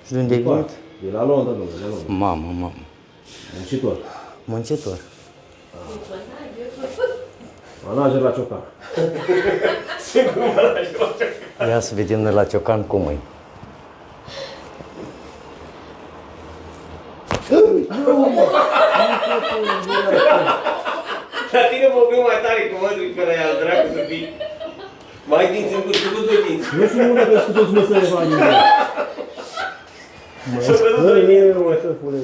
Și de unde ai venit? De la Londra, domnule, la Londra. Mamă. Muncitor. Muncitor. Manager la Ciocan. Singur manager la Ciocan. Ia să vedem noi la Ciocan cum e. La tine mă prind mai tare că mă duc pe la ea, dracu să fii. Mai dinți în cursul cu doi dinți. Nu sunt una că sunt toți măsări banii. Să văd doi dinți. Mă, șefule.